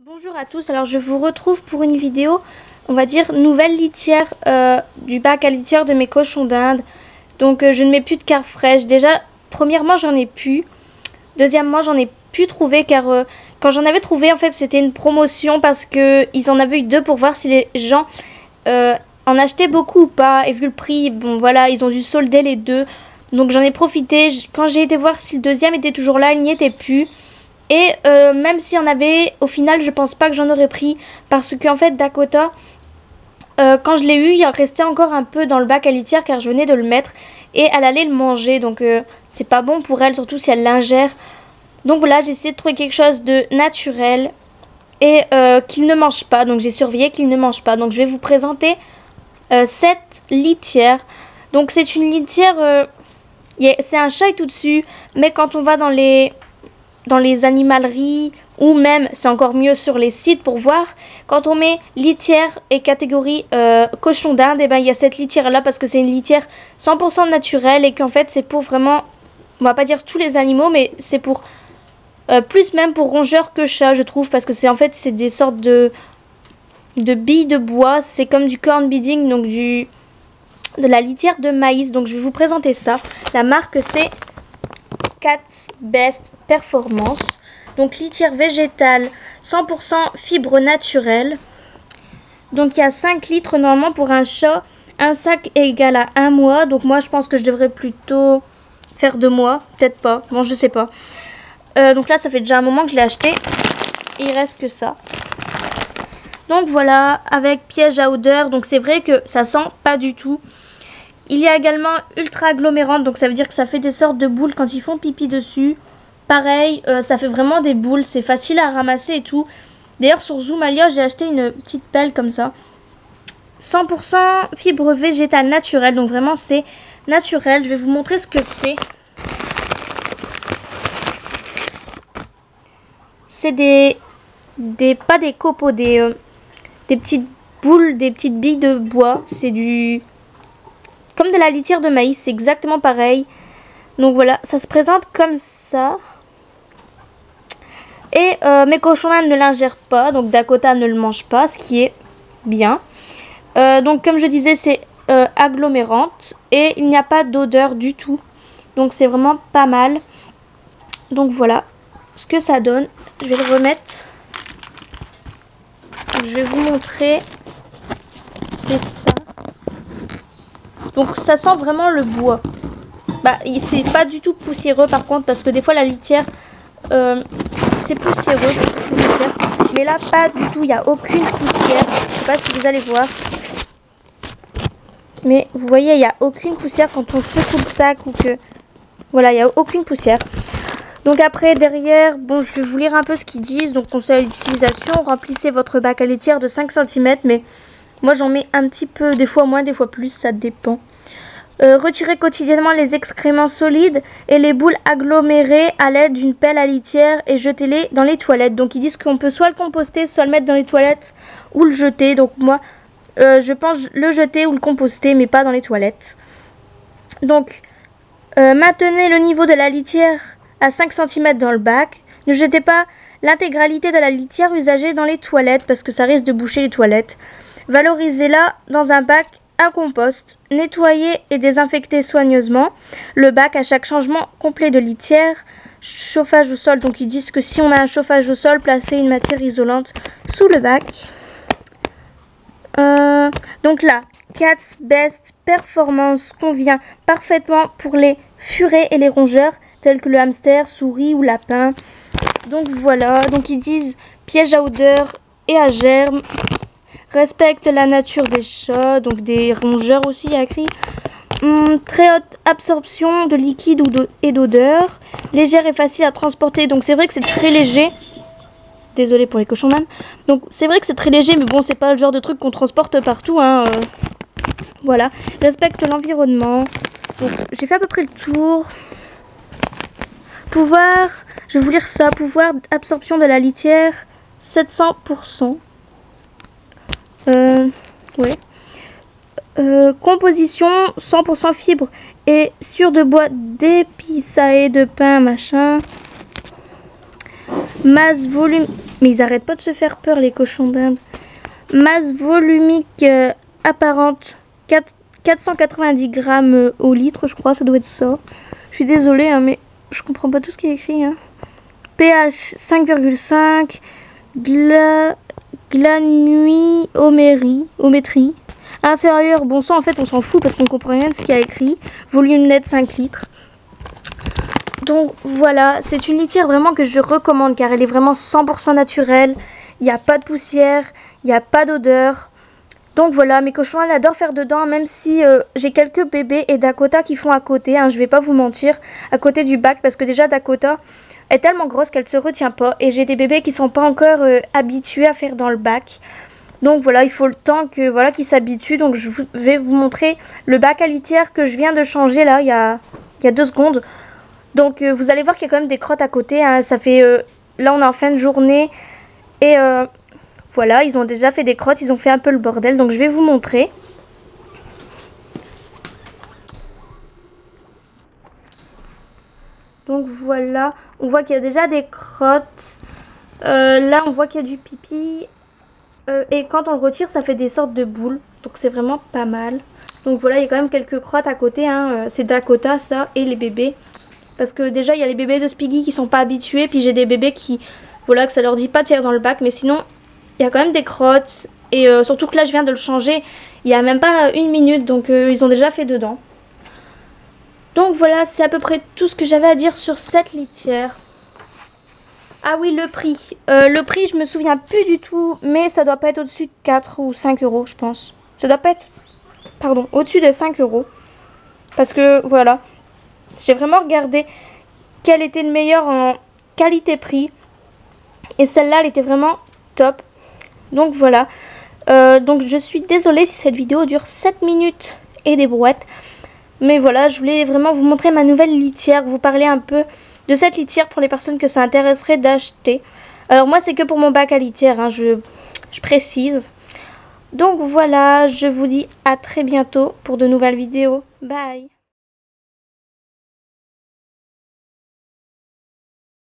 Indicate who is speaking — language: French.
Speaker 1: Bonjour à tous, alors je vous retrouve pour une vidéo, on va dire nouvelle litière du bac à litière de mes cochons d'Inde. Donc je ne mets plus de carpe fraîche. Déjà, premièrement j'en ai plus. Deuxièmement j'en ai plus trouvé car quand j'en avais trouvé en fait c'était une promotion parce que ils en avaient eu deux pour voir si les gens en achetaient beaucoup ou pas. Et vu le prix, bon voilà, ils ont dû solder les deux. Donc j'en ai profité. Quand j'ai été voir si le deuxième était toujours là, il n'y était plus. Et même s'il y en avait, au final, je pense pas que j'en aurais pris. Parce qu'en fait, Dakota, quand je l'ai eu, il restait encore un peu dans le bac à litière car je venais de le mettre. Et elle allait le manger. Donc c'est pas bon pour elle, surtout si elle l'ingère. Donc voilà, j'ai essayé de trouver quelque chose de naturel. Et qu'il ne mange pas. Donc j'ai surveillé qu'il ne mange pas. Donc je vais vous présenter cette litière. Donc c'est une litière... c'est un chat tout dessus. Mais quand on va dans les animaleries ou même c'est encore mieux sur les sites pour voir, quand on met litière et catégorie cochon d'Inde, et ben il y a cette litière là parce que c'est une litière 100% naturelle et qu'en fait c'est pour vraiment, on va pas dire tous les animaux, mais c'est pour plus même pour rongeurs que chats je trouve, parce que c'est en fait c'est des sortes de billes de bois, c'est comme du corn bedding, donc de la litière de maïs. Donc je vais vous présenter ça. La marque c'est Cat's Best Performance. Donc litière végétale 100% fibre naturelle. Donc il y a 5 litres normalement pour un chat. Un sac est égal à 1 mois. Donc moi je pense que je devrais plutôt faire 2 mois. Peut-être pas. Bon je sais pas. Donc là ça fait déjà un moment que je l'ai acheté. Et il reste que ça. Donc voilà, avec piège à odeur. Donc c'est vrai que ça sent pas du tout. Il y a également ultra agglomérante, donc ça veut dire que ça fait des sortes de boules quand ils font pipi dessus. Pareil, ça fait vraiment des boules, c'est facile à ramasser et tout. D'ailleurs sur Zoomalia, j'ai acheté une petite pelle comme ça. 100% fibre végétale naturelle, donc vraiment c'est naturel. Je vais vous montrer ce que c'est. C'est pas des copeaux, des petites boules, des petites billes de bois. C'est comme de la litière de maïs, c'est exactement pareil. Donc voilà, ça se présente comme ça. Et mes cochons ne l'ingèrent pas, donc Dakota ne le mange pas, ce qui est bien. Donc comme je disais, c'est agglomérante et il n'y a pas d'odeur du tout. Donc c'est vraiment pas mal. Donc voilà ce que ça donne. Je vais le remettre. Je vais vous montrer. C'est ça. Donc ça sent vraiment le bois. Bah c'est pas du tout poussiéreux par contre, parce que des fois la litière c'est poussiéreux, mais là pas du tout, il n'y a aucune poussière. Je sais pas si vous allez voir, mais vous voyez il n'y a aucune poussière quand on secoue le sac ou que voilà, il n'y a aucune poussière. Donc après derrière, bon je vais vous lire un peu ce qu'ils disent. Donc conseil d'utilisation: remplissez votre bac à litière de 5 cm, mais moi j'en mets un petit peu, des fois moins, des fois plus, ça dépend. Retirez quotidiennement les excréments solides et les boules agglomérées à l'aide d'une pelle à litière et jetez-les dans les toilettes. Donc ils disent qu'on peut soit le composter, soit le mettre dans les toilettes ou le jeter. Donc moi je pense le jeter ou le composter, mais pas dans les toilettes. Donc maintenez le niveau de la litière à 5 cm dans le bac. Ne jetez pas l'intégralité de la litière usagée dans les toilettes parce que ça risque de boucher les toilettes. Valorisez-la dans un bac à compost. Nettoyez et désinfectez soigneusement le bac à chaque changement complet de litière. Chauffage au sol, donc ils disent que si on a un chauffage au sol, placez une matière isolante sous le bac. Donc là, Cat's Best Performance convient parfaitement pour les furets et les rongeurs tels que le hamster, souris ou lapin. Donc voilà, donc ils disent piège à odeur et à germes. Respecte la nature des chats, donc des rongeurs aussi, il y a écrit. Très haute absorption de liquide et d'odeur. Légère et facile à transporter. Donc c'est vrai que c'est très léger. Désolée pour les cochons d'Inde. Donc c'est vrai que c'est très léger, mais bon, c'est pas le genre de truc qu'on transporte partout, hein. Voilà. Respecte l'environnement. Donc j'ai fait à peu près le tour. Pouvoir, je vais vous lire ça. Pouvoir d'absorption de la litière 700%. Ouais. Composition 100% fibre et sur de bois d'épices de pain machin. Masse Mais ils arrêtent pas de se faire peur, les cochons d'Inde. Masse volumique apparente 490 grammes au litre, je crois, ça doit être ça. Je suis désolée, hein, mais je comprends pas tout ce qui est écrit. Hein. pH 5,5, granuiométrie inférieure. Bon, ça en fait on s'en fout parce qu'on comprend rien de ce qu'il y a écrit. Volume net 5 litres. Donc voilà, c'est une litière vraiment que je recommande car elle est vraiment 100% naturelle. Il n'y a pas de poussière, il n'y a pas d'odeur. Donc voilà, mes cochons elles adorent faire dedans, même si j'ai quelques bébés et Dakota qui font à côté, hein, je vais pas vous mentir, à côté du bac, parce que déjà Dakota est tellement grosse qu'elle se retient pas, et j'ai des bébés qui sont pas encore habitués à faire dans le bac. Donc voilà, il faut le temps que voilà qu'ils s'habituent. Donc je vais vous montrer le bac à litière que je viens de changer là, il y a 2 secondes. Donc vous allez voir qu'il y a quand même des crottes à côté, hein, ça fait, là on est en fin de journée, et voilà, ils ont déjà fait des crottes, ils ont fait un peu le bordel, donc je vais vous montrer. Donc voilà, on voit qu'il y a déjà des crottes. Là, on voit qu'il y a du pipi. Et quand on le retire, ça fait des sortes de boules. Donc c'est vraiment pas mal. Donc voilà, il y a quand même quelques crottes à côté. Hein. C'est Dakota, ça, et les bébés. Parce que déjà, il y a les bébés de Spiggy qui sont pas habitués. Puis j'ai des bébés qui, voilà, que ça leur dit pas de faire dans le bac. Mais sinon, il y a quand même des crottes. Et surtout que là, je viens de le changer il y a même pas 1 minute. Donc ils ont déjà fait dedans. Donc voilà, c'est à peu près tout ce que j'avais à dire sur cette litière. Ah oui, le prix. Le prix, je me souviens plus du tout. Mais ça doit pas être au-dessus de 4 ou 5 euros, je pense. Ça doit pas être... Pardon, au-dessus de 5 euros. Parce que, voilà. J'ai vraiment regardé quel était le meilleur en qualité-prix. Et celle-là, elle était vraiment top. Donc voilà. Donc je suis désolée si cette vidéo dure 7 minutes et des brouettes. Mais voilà, je voulais vraiment vous montrer ma nouvelle litière. Vous parler un peu de cette litière pour les personnes que ça intéresserait d'acheter. Alors moi, c'est que pour mon bac à litière, hein, je précise. Donc voilà, je vous dis à très bientôt pour de nouvelles vidéos. Bye!